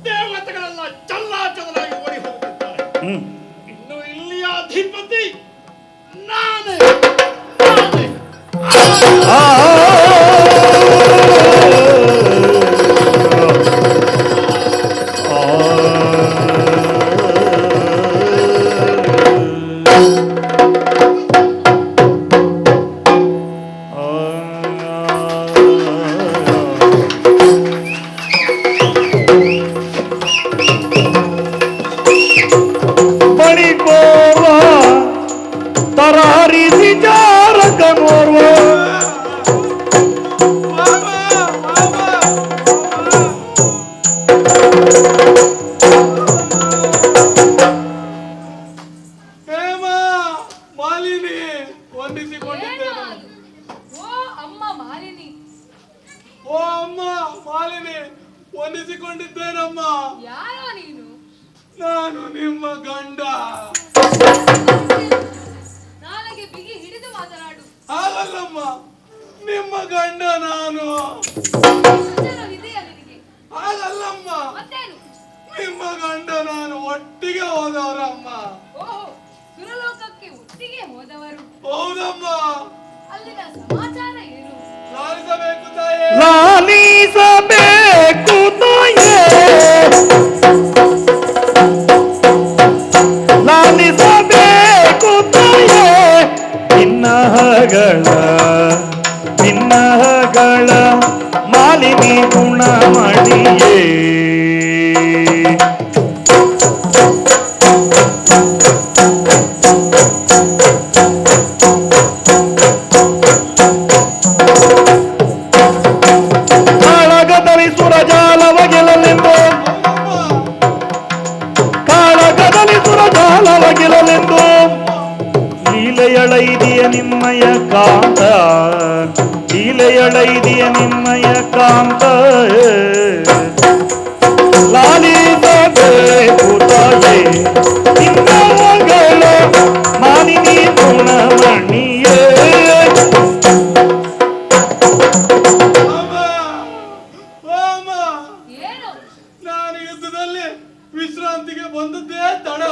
ದೇವತೆಗಳೆಲ್ಲ ಚಲ್ಲಾಚಲರಾಗಿ ಓಡಿ ಹೋಗುತ್ತಿದ್ದಾರೆ. ಇನ್ನು ಇಲ್ಲಿಯ ಅಧಿಪತಿ ನಾನೇ. ವಂದಿಸಿಕೊಂಡಿದ್ದೇನಮ್ಮ. ಯಾರೋ ನೀನು? ನಾನು ನಿಮ್ಮ ಗಂಡ. ನಾಳೆಗೆ ಬಿಗಿ ಹಿಡಿದು ಮಾತನಾಡು. ಹಾಗಲ್ಲಮ್ಮ, ನಿಮ್ಮ ಗಂಡ ನಾನು. ಹಾಗಲ್ಲಮ್ಮ, ನಿಮ್ಮ ಗಂಡ ನಾನು ಒಟ್ಟಿಗೆ ಹೋದವರಮ್ಮ. ಓಹೋ, ಸುರಲೋಕಕ್ಕೆ ಒಟ್ಟಿಗೆ ಹೋದವರು? ಹೌದಮ್ಮ. ಅಲ್ಲಿನ ಸಮಾಚಾರ ಏನು? ಲಾಲಿಸಬೇಕು ತಾಯೇ, ಲಾಲಿಸಬೇಕು ತಾಯೇ, ಲಾಲಿಸಬೇಕು ತಾಯೇ, ಭಿನ್ನಹಗಳ ಮಾಲಿನಿ ಗುಣಮಣಿಯೇ. ಕಾಳಗದಲ್ಲಿ ಲೀಲೆಯಳೈದಿಯ ನಿಮ್ಮಯ ಕಾಂತ, ಲೀಲೆಯಳೈದಿಯ ನಿಮ್ಮಯ ಕಾಂತ. ಲಾಲಿಸಬೇಕು ತಾಯೇ, ನಿನ್ನಗಳ ಮಾಲಿನಿ ಗುಣಮಣಿಯೇ. ನಾನು ಯುದ್ಧದಲ್ಲಿ ವಿಶ್ರಾಂತಿಗೆ ಬಂದದ್ದೇ ತಡ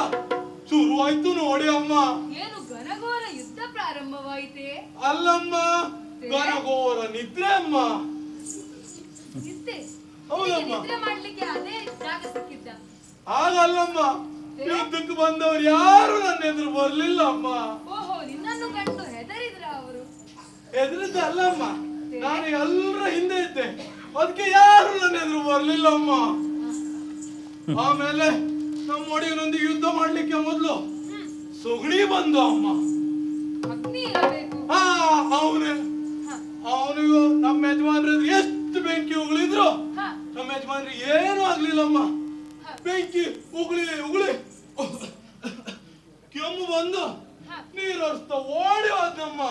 ಶುರುವಾಯ್ತು ನೋಡಿ ಅಮ್ಮ. ಏನು ಘನಘೋರ ಯುದ್ಧ ಪ್ರಾರಂಭವಾಯಿತೆ? ಅಲ್ಲಮ್ಮ, ಘನಘೋರ ನಿದ್ರೆ ಅಮ್ಮ. ನಿದ್ದೆ? ಹೌದಮ್ಮ. ನಿದ್ರೆ ಮಾಡ್ಲಿಕ್ಕೆ ಅದೇ ಜಾಗ ಸಿಕ್ಕಿದ್ದ? ಹಾಗಲ್ಲಮ್ಮ, ಯುದ್ಧಕ್ಕೆ ಬಂದವರು ಯಾರು ನನ್ನ ಎದುರು ಬರ್ಲಿಲ್ಲ ಅಮ್ಮ. ಓಹೋ, ನಿನ್ನನ್ನು ಕಂಡು ಹೆದರಿದ್ರ ಅವರು? ಹೆದರಿದ್ದ ಅಲ್ಲಮ್ಮ, ನಾನು ಎಲ್ಲರ ಹಿಂದೆ ಇದ್ದೆ, ಅದಕ್ಕೆ ಯಾರು ನನ್ನ ಎದುರು ಬರ್ಲಿಲ್ಲ ಅಮ್ಮ. ಆಮೇಲೆ ನಮ್ಮ ಒಡೆಯನೊಂದಿಗೆ ಯುದ್ಧ ಮಾಡ್ಲಿಕ್ಕೆ ಮೊದಲು ಸುಗಣಿ ಬಂದು ಅಮ್ಮ. ಅಗ್ನಿ ಇರಬೇಕು. ಅವನಿಗೂ ನಮ್ಮ ಯಜಮಾನ್ರಿಗೆ ಎಷ್ಟು ಬೆಂಕಿ ಉಗುಳಿದ್ರು ನಮ್ಮ ಯಜಮಾನ್ರಿಗೆ ಏನು ಆಗ್ಲಿಲ್ಲಮ್ಮ. ಬೆಂಕಿ ಉಗುಳಿ ಕೆಮ್ಮು ಬಂದು ನೀರಸ್ತಾ ಓಡಿ ಹೋದಮ್ಮ.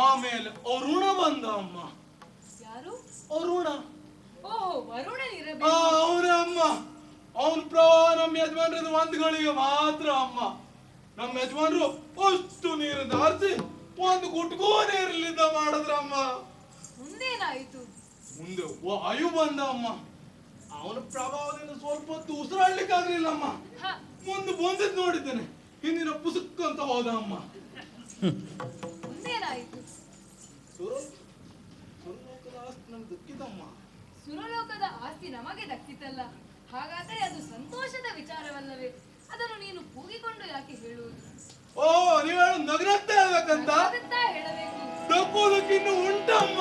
ಆಮೇಲೆ ಅರುಣ ಬಂದ ಅಮ್ಮ. ಯಾರು? ಅರುಣ. ಓಹೋ, ವರುಣನಿರಬೇಕು. ಅವನೇ ಅಮ್ಮ. ಅವನ ಪ್ರವಾಹ ನಮ್ಮ ಯಜಮಾನ್ರದ ಒಂದು ಗಳಿಗೆ ಮಾತ್ರ ಅಮ್ಮ. ನಮ್ಮ ಯಜಮಾನ್ರು ಅಷ್ಟು ನೀರು ದಾರಿಸಿ ಒಂದು ಗುಟ್ಕೋ ನೀರಿಲ್ಲಿದ್ದ ಮಾಡಿದ್ರಮ್ಮ. ಮುಂದೇನಾಯ್ತು? ಮುಂದೆ ವಾಯು ಬಂದ ಅಮ್ಮ. ಅವನ ಪ್ರಭಾವದಿಂದ ಸ್ವಲ್ಪ ಹೊತ್ತು ಉಸಿರಾಡ್ಲಿಕ್ಕೆ ಆಗ್ಲಿಲ್ಲಮ್ಮ. ಮುಂದೆ ಬಂದಿದ್ ನೋಡಿದ್ದೇನೆ, ಹಿಂದಿನ ಪುಸುಕ್ ಅಂತ ಹೋದ ಅಮ್ಮ. ಮುಂದೇನಾಯ್ತು? ಸುರಲೋಕದ ಆಸ್ತಿ ನಮ್ಗೆ ದಕ್ಕಿತಮ್ಮ. ಸುರಲೋಕದ ಆಸ್ತಿ ನಮಗೆ ದಕ್ಕಿತಲ್ಲ, ಹಾಗಾದರೆ ಅದು ಸಂತೋಷದ ವಿಚಾರವಲ್ಲವೇ? ಅದನ್ನು ನೀನು ಕೂಗಿಕೊಂಡು ಯಾಕೆ ಹೇಳುವುದು? ಓ, ನೀವು ಹೇಳು ನಗರತ್ತೆ ಹೇಳ್ಬೇಕಂತ? ಹೇಳಬೇಕು. ದಕ್ಕುವುದಕ್ಕಿನ್ನು ಉಂಟಮ್ಮ.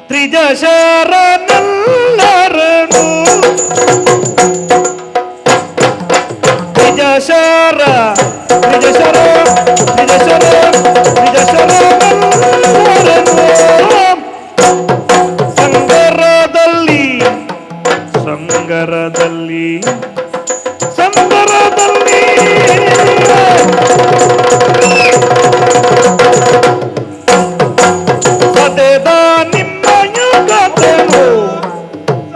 ತ್ರಿಜಶರನಲ್ಲರನು, ತ್ರಿಜಶರ ಸಂಗರದಲ್ಲಿ ಸದೆದ ನಿಮ್ಮಯ ಗತನು,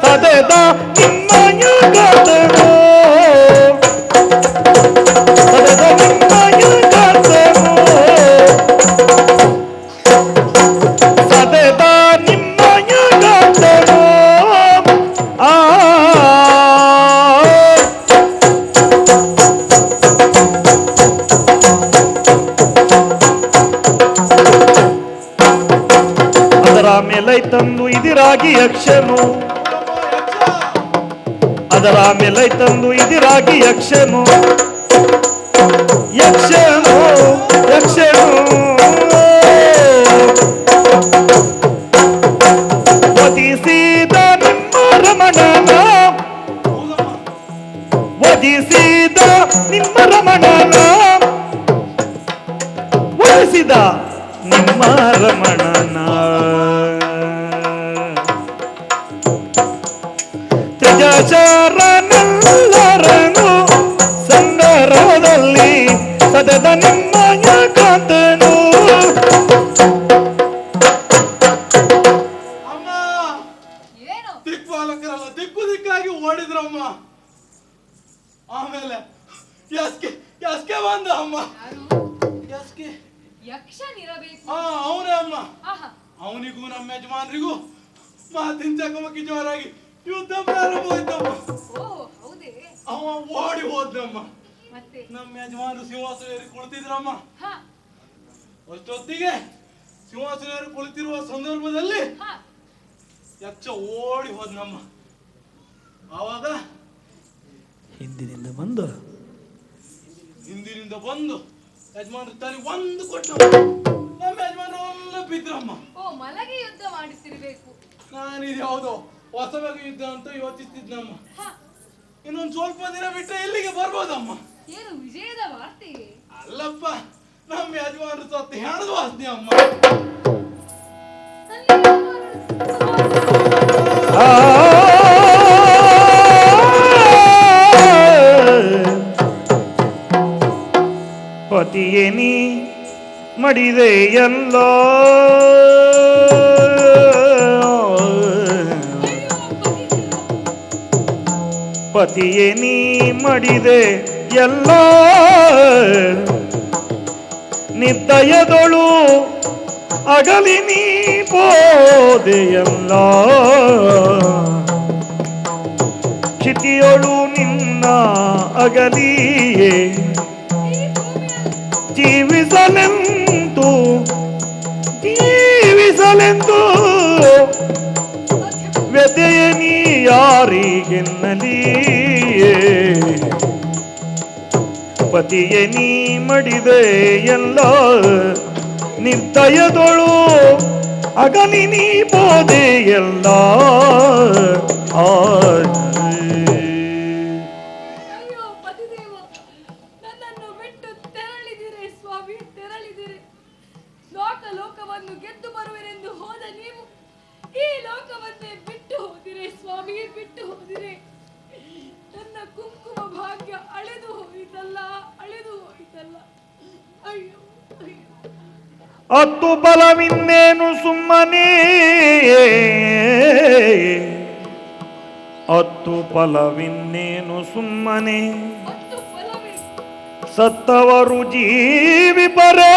ಸದೆದ ನಿಮ್ಮಯ ಗತನು. ತಂದು ಇದಿರಾಗಿ ಯಕ್ಷನು, ಅದರ ಮೇಲೆ ತಂದು ಇದಿರಾಗಿ ಯಕ್ಷನು, ಯಕ್ಷನು ಯಕ್ಷನು ವಧಿಸಿದ ನಿಮ್ಮ ರಮಣನ, ವಧಿಸಿದ ನಿಮ್ಮ ರಮಣನ, ವಧಿಸಿದ ನಿಮ್ಮ ರಮಣನ. ತ್ರಿಜಶರನೆಲ್ಲರನು ಸಂಗರದಲ್ಲಿ ಸದದ ನಿಮ್ಮಯ ಕಾಂತನು. ಅಮ್ಮ, ಏನು? ದಿಕ್ಪಾಲಕರಲ್ಲ ದಿಕ್ಕು ದಿಕ್ಕಾಗಿ ಓಡಿದ್ರಮ್ಮ. ಆಮೇಲೆ ಎಸ್ಕೆ ಎಸ್ಕೆ ಬಂದ ಅಮ್ಮ. ಯಾರು? ಎಸ್ಕೆ ಯಕ್ಷನಿರಬೇಕು. ಅವನೇ ಅಮ್ಮ. ಆಹಾ, ಅವನಿಗೂ ನಮ್ಮ ಯಜಮಾನ್ರಿಗೂ ಮಾತಿನ ಚಕಮಕಿ ಜೋರಾಗಿ ಯುದ್ಧ ಪ್ರಾರಂಭವಾಯ್ತಮ್ಮ. ಓ ಹೌದೇ? ಅವ ಓಡಿ ಹೋದ್ನಮ್ಮ. ಮತ್ತೆ? ನಮ್ಮ ಯಜಮಾನರು ಸಿಂಹಾಸನ ಏರಿ ಕುಳಿತಿದ್ರಮ್ಮ. ಹಾ ಅಷ್ಟೊತ್ತಿಗೆ ಸಿಂಹಾಸನ ಏರಿ ಕುಳಿತಿರುವ ಸಂದರ್ಭದಲ್ಲಿ ಹಾ ಯಕ್ಷ ಓಡಿ ಹೋದ್ನಮ್ಮ. ಆವಾಗ ಹಿಂದಿನಿಂದ ಬಂದು ಹಿಂದಿನಿಂದ ಬಂದು ಯಜಮಾನ್ರ ತಲೆ ಒಂದು ಕೊಟ್ಟು ನಮ್ಮ ಯಜಮಾನರು ಎಲ್ಲ ಬಿದ್ರಮ್ಮ. ಓ ಮಲಗಿ ಯುದ್ಧ ಮಾಡುತ್ತಿರಬೇಕು. ನಾನಿದು ಯಾವುದೋ ಹೊಸವಾಗಿ ಯುದ್ಧ ಅಂತ ಯೋಚಿಸ್ತಿದ್ನಮ್ಮ. ಹಾ ಇನ್ನೊಂದು ಸ್ವಲ್ಪ ದಿನ ಬಿಟ್ಟರೆ ಇಲ್ಲಿಗೆ ಬರ್ಬೋದಮ್ಮ. ಏನು ವಿಜಯದ ವಾರ್ತೆ? ಅಲ್ಲಪ್ಪ, ನಮ್ಮ ಯಜಮಾನರು ಸತ್ತು ಹೆಣದ ವಾಸನೆ ಅಮ್ಮ. ಅಲ್ಲಿ ಯಜಮಾನರು- ಪತಿಯೇ ನೀ ಮಡಿದೆ ಎಲ್ಲ, ಪತಿಯೇ ನೀ ಮಡಿದೆ ಎಲ್ಲ, ನಿದ್ದಯದೊಳು ಅಗಲಿ ನೀ ಬೋದೆಯಲ್ಲ, ಕ್ಷಿತಿಯೊಳು ನಿನ್ನ ಅಗಲಿಯೇ ಜೀವಿಸಲೆಂದು ಜೀವಿಸಲೆಂದು ವ್ಯಥೆಯ ನೀ ಯಾರಿಗೆನ್ನಲಿಯೇ, ಪತಿಯ ನೀ ಮಡಿದೆ ಎಲ್ಲ, ನಿರ್ದಯದೊಳು ಅಗಲಿ ನೀ ಬೋದೆ ಎಲ್ಲ. ಅಯ್ಯೋ ಪತಿದೇವ, ನನ್ನನ್ನು ಬಿಟ್ಟು ತೆರಳಿದಿರೆ ಸ್ವಾಮಿ, ತೆರಳಿದಿರೆ. ಲೋಕವನ್ನು ಗೆದ್ದು ಬರುವೆನೆಂದು ಹೋದ ನೀವು ಈ ಲೋಕವನ್ನೇ ಬಿಟ್ಟು ಹೋದಿರೆ ಸ್ವಾಮಿ, ಬಿಟ್ಟು ಹೋದಿರೆ. ನನ್ನ ಕುಂಕುಮ ಭಾಗ್ಯ ಅಳೆದು ಹೋಯಿತಲ್ಲ, ಅಳೆದು ಹೋಯಿತಲ್ಲ. ಅಯ್ಯೋ ಅಯ್ಯೋ. ಅತ್ತು ಬಲವಿನ್ನೇನು ಸುಮ್ಮನೆ, ಅತ್ತು ಫಲವಿನ್ನೇನು ಸುಮ್ಮನೆ, ಮತ್ತು ಫಲವೇ ಸತ್ತವರು ಜೀವಿಪರೇ,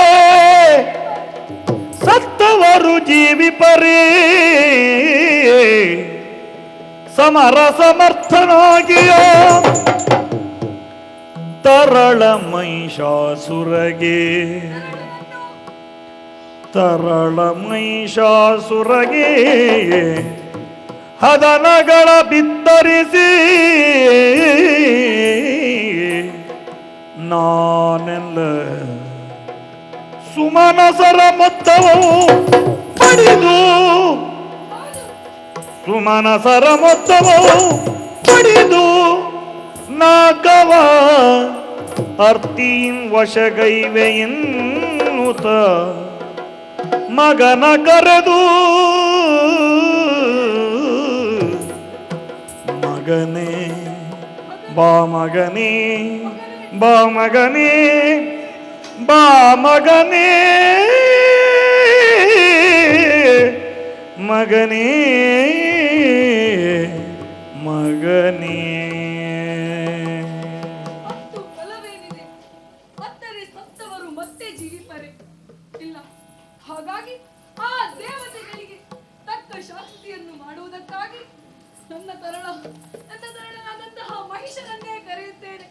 ಸತ್ತವರು ಜೀವಿಪರೇ, ಸಮರ ಸಮರ್ಥನಾಗಿಯೋ ತರಳ ಮಹಿಷಾಸುರಗೆ, ತರಳ ಮಹಿಷಾಸುರಗೆ ಹದನಗಳ ಬಿತ್ತರಿಸಿ ನಾನೆಲ್ಲ ಸುಮನಸರ ಮೊತ್ತವು ಪಡೆದು, ಸುಮನಸರ ಮೊತ್ತವು ಪಡೆದು ನಾಗವ ಅರ್ತಿಯಿನ್ ವಶಗೈವೆ ಎನ್ನುತ್ತ ಮಗನ ಕರೆದು, ಮಗನೇ ಬಾ ಮಗನೇ, ಬಾ ಮಗನೇ, ಬಾ ಮಗನೇ, ಮಗನೇ, ಮಗನೇ. ಮತ್ತು ಫಲವೇನಿದೆ? ಅಂದರೆ ಸತ್ತವರು ಮತ್ತೆ ಜೀವಿಪರೆ ಇಲ್ಲ. ಹಾಗಾಗಿ ಆ ದೇವತೆಗಳಿಗೆ ತಕ್ಕ ಶಾಸ್ತಿಯನ್ನು ಮಾಡುವುದಕ್ಕಾಗಿ ನನ್ನ ತರಳನಾದಂತಹ ಮಹಿಷನನ್ನೇ ಕರೆಯುತ್ತೇನೆ.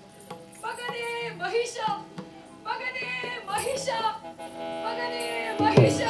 ಮಗನೇ ಮಹಿಷ, ಮಗನೇ ಮಹಿಷ, ಮಗನೇ ಮಹಿಷ.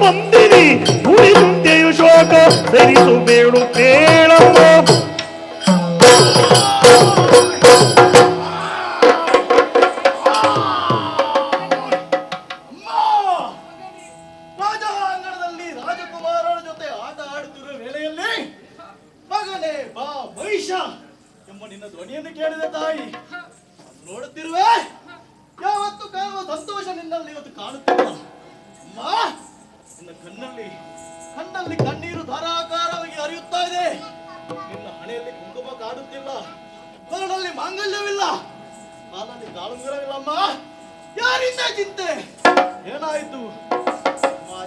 ನೊಂದಿರಿ ಉಳಿದುಂತೆಯು ಶೋಕ ಸರಿಸು ಬೇಳು ಬೇಳಮ್ಮ. ರಾಜಾಂಗಣದಲ್ಲಿ ರಾಜಕುಮಾರರ ಜೊತೆ ಆಟ ಆಡುತ್ತಿರುವ ವೇಳೆಯಲ್ಲಿ ಮಗನೇ ಬಾ ಮಹಿಷ ಎಂಬ ನಿನ್ನ ಧ್ವನಿಯನ್ನು ಕೇಳಿದ ತಾಯಿ ನೋಡುತ್ತಿರುವೆ. ಯಾವತ್ತು ಕಾಣುವ ಸಂತೋಷ ನಿನ್ನಲ್ಲಿ ಇವತ್ತು ಕಾಣುತ್ತಿಲ್ಲ ಅಮ್ಮ. ನಿನ್ನ ಕಣ್ಣಲ್ಲಿ ಕಣ್ಣೀರು ಧಾರಾಕಾರವಾಗಿ ಹರಿಯುತ್ತಾ ಇದೆ. ನಿನ್ನ ಹಣೆಯಲ್ಲಿ ಕುಂಕುಮ ಕಾಡುತ್ತಿಲ್ಲ, ಕೊರಳಲ್ಲಿ ಮಾಂಗಲ್ಯವಿಲ್ಲ, ಕಾಲಲ್ಲಿ ಕಾಳುಂಗರವಿಲ್ಲಮ್ಮ. ಯಾರಿಂದ ಚಿಂತೆ? ಏನಾಯಿತು?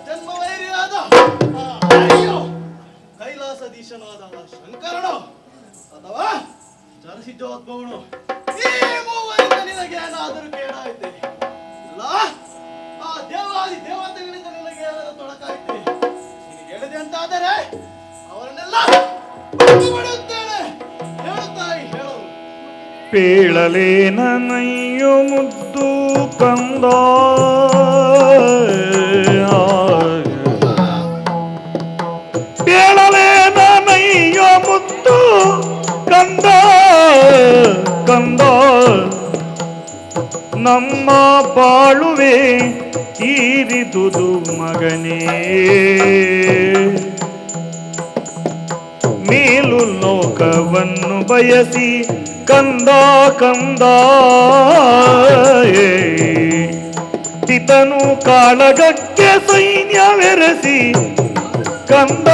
ಜನ್ಮ ವೈರಿಯಾದ ಅಯ್ಯೋ ಕೈಲಾಸಧೀಶನಾದ ಶಂಕರನು ಅಥವಾ ಚರಸಿಜೋದ್ಭವನು, ಈ ಮೂವರಿಂದ ನಿನಗೆ ಏನಾದರೂ ಕೇಳಾಯಿತೆ? ಇಲ್ಲ, ಆ ದೇವಾದಿ ದೇವತೆಗಳಿಂದ ನಿನಗೆ ಏನಾದರೂ ತೊಡಕಾಯಿತೆ? ನಿನಗೆ ಹೇಳಿದೆ ಅಂತಾದರೆ ಅವರನ್ನೆಲ್ಲ ಬಿಡುತ್ತೇನೆ. ಹೇಳು ತಾಯಿ, ಹೇಳು. ಪೇಳಲೇನಯ್ಯೋ ಮುದ್ದು ಕಂದ, ಪೇಳಲೇನಯ್ಯೋ ಮುದ್ದು ಕಂದ ಕಂದ, ನಮ್ಮ ಬಾಳುವೆ ತೀರಿದುದು ಮಗನೇ. ಮೇಲು ಲೋಕವನ್ನು ಬಯಸಿ ಕಂದ ಕಂದ, ಪಿತನು ಕಾಳಗಕ್ಕೆ ಸೈನ್ಯವೆರಸಿ ಕಂದ.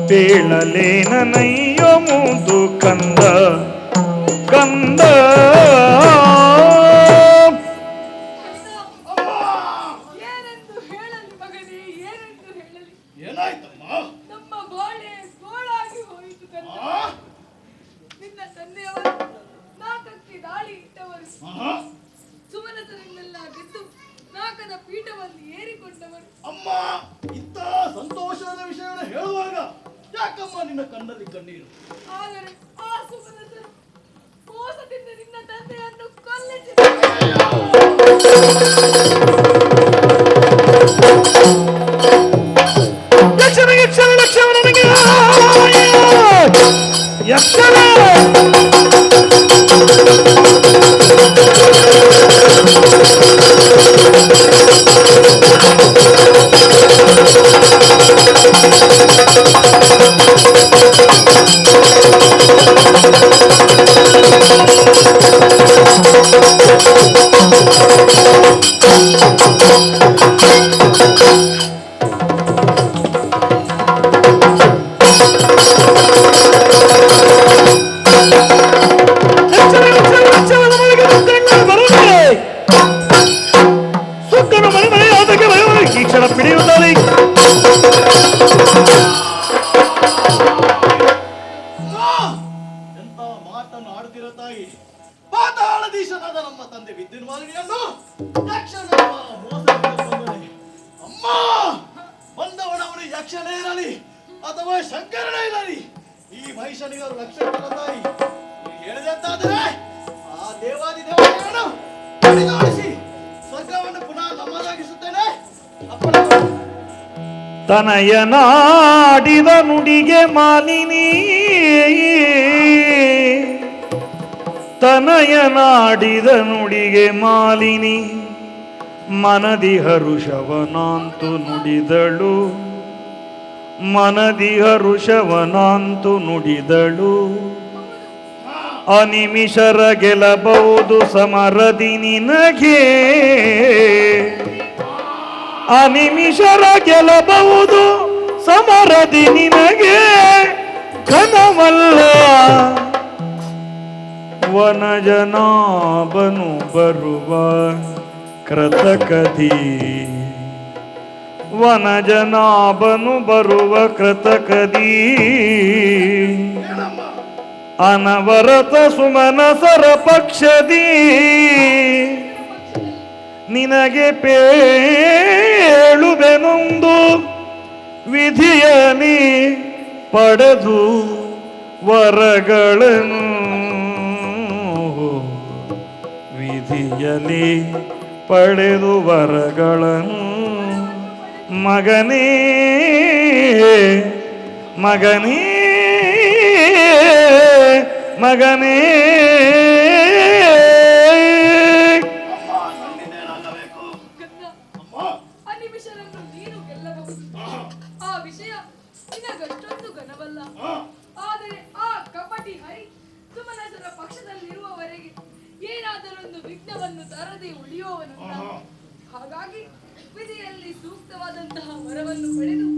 ಪೇಳಲೇನಯ್ಯೋ ಮುದ್ದು ಕಂದ ಕಂದ. ಏನೆಂದು ಹೇಳಲಿ ಮಗನೇ, ಏನೆಂದು ಹೇಳಲಿ? ಏನಾಯ್ತಮ್ಮ? ನಮ್ಮ ಬಾಳೆ ಗೋಳಾಗಿ ಹೋಯಿತು ಕಣ್ಣ. ನಿನ್ನ ತಂದೆಯವರು ನಾಕಕ್ಕೆ ದಾಳಿ ಇಟ್ಟವರು, ಸುಮನಸರನ್ನೆಲ್ಲ ಗೆದ್ದು ನಾಕದ ಪೀಠವನ್ನು ಏರಿಕೊಂಡವರು. ಅಮ್ಮ, ಇಂಥ ಸಂತೋಷದ ವಿಷಯವನ್ನು ಹೇಳುವಾಗ ಯಾಕಮ್ಮ ನಿನ್ನ ಕಣ್ಣಲ್ಲಿ ಕಣ್ಣೀರು? ಆದರೆ ಆ ಸುಮನಸರು ಮೋಸದಿಂದ ನಿನ್ನ ತಂದೆಯನ್ನು ಕೊಲ್ಲಿಸಿದರು. ಯಕ್ಷಣ ಯಕ್ಷಣ ಲಕ್ಷಣ ನನಗೆ ಯಕ್ಷಣ. ಸುಕ್ಕನು ಮನೆ ಮನೆ ಅದಕ್ಕೆ ಈ ಕ್ಷಣ ಪಿಡಿಯುತ್ತಾರೆ. ಎಂತ ಮಾತನ್ನು ಆಡುತ್ತಿರೋ ತಾಯಿ. ಪಾತಾಳಧೀಶನಾದ ನಮ್ಮ ತಂದೆ ವಿದ್ಯುನ್ಮಾಲಿನಿಯನ್ನು ಯಕ್ಷನ ಮೋಸದಿಂದ ಕೊಂದನೆ. ಅಮ್ಮ, ಬಂದವನವನು ಯಕ್ಷನೇ ಇರಲಿ ಅಥವಾ ಶಂಕರನೇ ಇರಲಿ, ಈ ಮಹಿಷನಿಗೆ ರಕ್ಷಣೆ ತಾಯಿ. ನೀನು ಹೇಳಿದೆ ಅಂತಾದರೆ ಆ ದೇವಾದಿ ದೇವತೆಗಳನ್ನು ಕಡಿದಾಡಿಸಿ ಸ್ವರ್ಗವನ್ನು ಪುನಃ ನಮ್ಮದಾಗಿಸುತ್ತೇನೆ. ಅಪ್ಪನ ತನಯನಾಡಿದ ನುಡಿಗೆ ಮಾಲಿನಿ, ತನಯನಾಡಿದ ನುಡಿಗೆ ಮಾಲಿನಿ, ಮನದಿ ಹರುಷವನಾಂತು ನುಡಿದಳು, ಮನದಿ ಹರುಷವನಾಂತು ನುಡಿದಳು. ಅನಿಮಿಷರ ಗೆಲ್ಲಬಹುದು ಸಮರದಿ ನಿನಗೆ, ಅನಿಮಿಷರ ಗೆಲ್ಲಬಹುದು ಸಮರದಿ ನಿನಗೆ. ಘನವಲ್ಲ ವನಜನಾಭನು ಬರುವ ಕೃತಕದಿ, ವನಜನಾಭನು ಬರುವ ಕೃತಕದಿ. ಅನವರತ ಸುಮನಸರ ಪಕ್ಷದಿ ನಿನಗೆ ಪೇಳುವೆನೊಂದು ವಿಧಿಯನಿ ಪಡೆದು ವರಗಳನ್ನು ವಿಧಿಯಲಿ ಪಡೆದು ವರಗಳನ್ನು ಮಗನೇ ಮಗನೇ ಮಗನೇ ನನ್ನಿಂದೇನಾಗಬೇಕು? ಗಂಗ, ಅಮ್ಮ ಆ ನಿಮಿಷವನ್ನು ನೀನು ಗೆಲ್ಲಬಹುದು. ಆ ವಿಷಯ ನಿನಗಷ್ಟೊಂದು ಘನವಲ್ಲ. ಆದರೆ ಆ ಕಪಟಿ ಹರಿ ಸುಮನಸರ ಪಕ್ಷದಲ್ಲಿರುವವರೆಗೆ ಏನಾದರೊಂದು ವಿಘ್ನವನ್ನು ತರದೆ ಉಳಿಯುವವನಲ್ಲ. ಹಾಗಾಗಿ ವಿಧಿಯಲ್ಲಿ ಸೂಕ್ತವಾದಂತಹ ವರವನ್ನು ಪಡೆದು